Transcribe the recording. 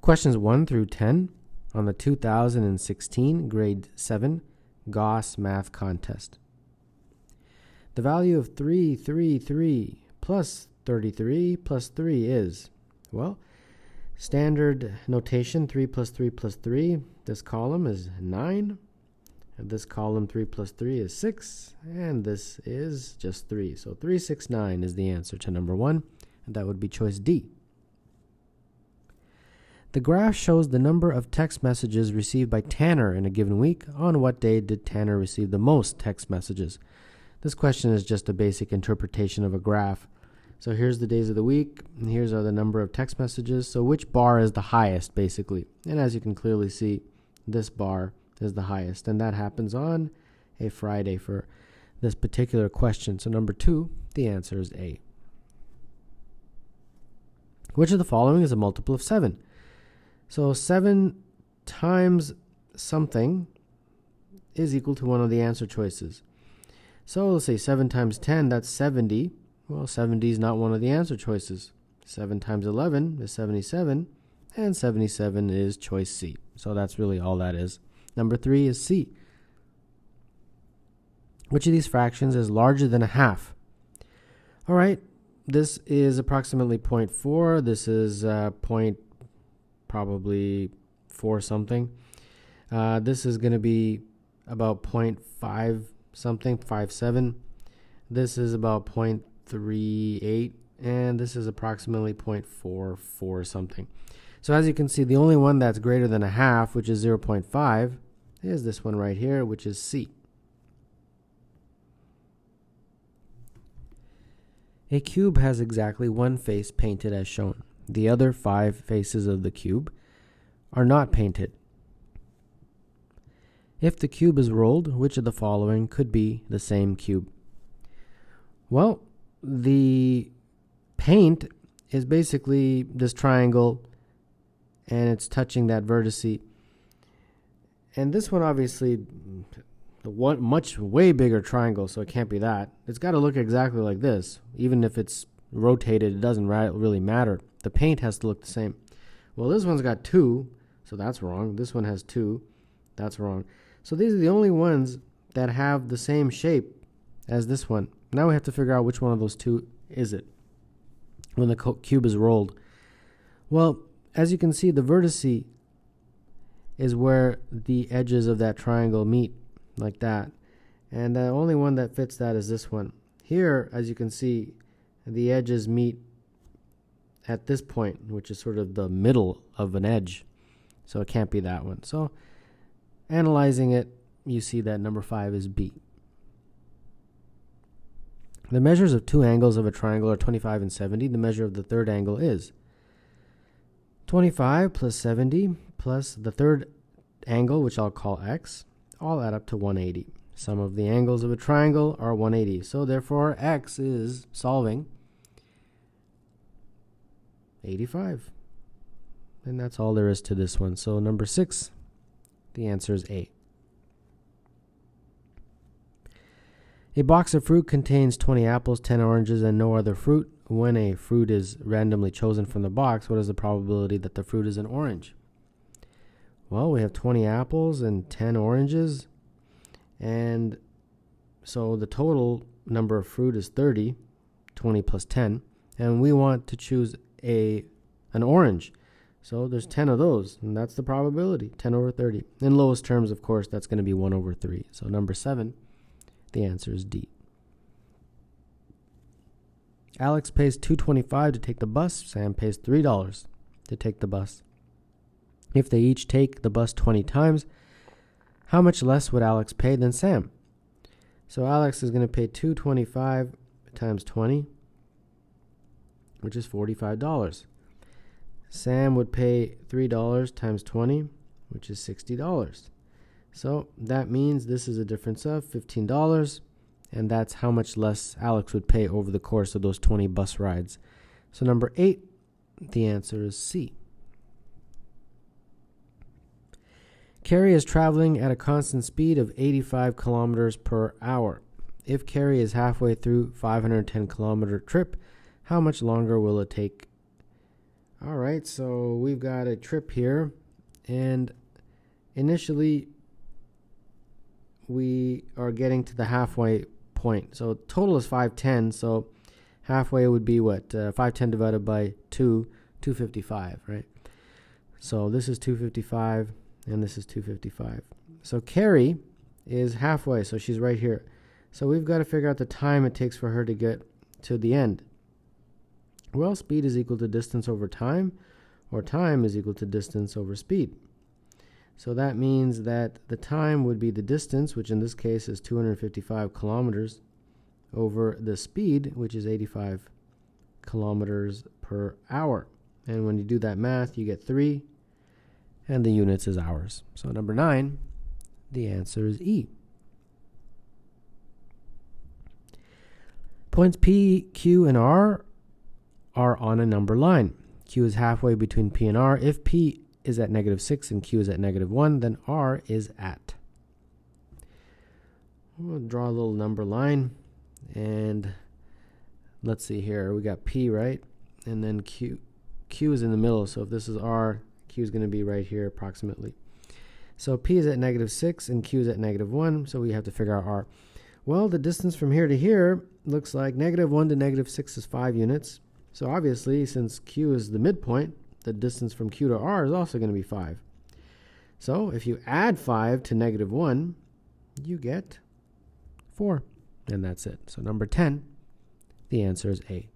questions 1 through 10 on the 2016 Grade 7 Gauss Math Contest. The value of 333 plus 33 plus 3 is, well, standard notation 3 plus 3 plus 3. This column is 9. This column 3 plus 3 is 6. And this is just 3. So 369 is the answer to number 1. And that would be choice D. The graph shows the number of text messages received by Tanner in a given week. On what day did Tanner receive the most text messages? This question is just a basic interpretation of a graph. So here's the days of the week, and here's the number of text messages. So which bar is the highest, basically? And as you can clearly see, this bar is the highest, and that happens on a Friday for this particular question. So number 2, the answer is A. Which of the following is a multiple of 7? So 7 times something is equal to one of the answer choices. So let's say 7 times 10, that's 70. Well, 70 is not one of the answer choices. 7 times 11 is 77, and 77 is choice C. So that's really all that is. Number 3 is C. Which of these fractions is larger than a half? All right, this is approximately 0.4. This is probably 4 something. This is going to be about 0.5 something, 5.7. This is about 0.38, and this is approximately 0.44 something. So as you can see, the only one that's greater than a half, which is 0.5, is this one right here, which is C. A cube has exactly one face painted as shown. The other 5 faces of the cube are not painted. If the cube is rolled, which of the following could be the same cube? Well, the paint is basically this triangle, and it's touching that vertice. And this one, obviously, much way bigger triangle, so it can't be that. It's got to look exactly like this. Even if it's rotated, it doesn't really matter. The paint has to look the same. Well, this one's got 2, so that's wrong. This one has 2, that's wrong. So these are the only ones that have the same shape as this one. Now we have to figure out which one of those 2 is it when the cube is rolled. Well, as you can see, the vertice is where the edges of that triangle meet, like that. And the only one that fits that is this one. Here, as you can see, the edges meet at this point, which is sort of the middle of an edge. So it can't be that one. So analyzing it, you see that number 5 is B. The measures of 2 angles of a triangle are 25 and 70. The measure of the third angle is 25 plus 70 plus the third angle, which I'll call X, all add up to 180. Sum of the angles of a triangle are 180. So therefore, X is solving 85. And that's all there is to this one. So number 6, the answer is A. A box of fruit contains 20 apples, 10 oranges, and no other fruit. When a fruit is randomly chosen from the box, what is the probability that the fruit is an orange? Well, we have 20 apples and 10 oranges, and so the total number of fruit is 30, 20 plus 10, and we want to choose an orange. So there's 10 of those, and that's the probability, 10 over 30. In lowest terms, of course, that's going to be 1 over 3. So number 7, the answer is D. Alex pays $2.25 to take the bus. Sam pays $3 to take the bus. If they each take the bus 20 times, how much less would Alex pay than Sam? So Alex is going to pay $2.25 times 20, which is $45. Sam would pay $3 times 20, which is $60. So that means this is a difference of $15, and that's how much less Alex would pay over the course of those 20 bus rides. So number 8, the answer is C. Carrie is traveling at a constant speed of 85 kilometers per hour. If Carrie is halfway through 510 kilometer trip, how much longer will it take All right, so we've got a trip here, and initially we are getting to the halfway point. So total is 510, so halfway would be what? 510 divided by 2, 255, right? So this is 255, and this is 255. So Carrie is halfway, so she's right here. So we've got to figure out the time it takes for her to get to the end. Well, speed is equal to distance over time, or time is equal to distance over speed. So that means that the time would be the distance, which in this case is 255 kilometers, over the speed, which is 85 kilometers per hour. And when you do that math, you get 3, and the units is hours. So number 9, the answer is E. Points P, Q, and R are on a number line. Q is halfway between P and R. If P is at -6 and Q is at -1, then R is at. We'll draw a little number line, and let's see here. We got P, right? And then Q. Q is in the middle, so if this is R, Q is going to be right here approximately. So P is at -6 and Q is at -1, so we have to figure out R. Well, the distance from here to here looks like -1 to -6 is 5 units. So obviously, since Q is the midpoint, the distance from Q to R is also going to be 5. So if you add 5 to -1, you get 4. And that's it. So number 10, the answer is A.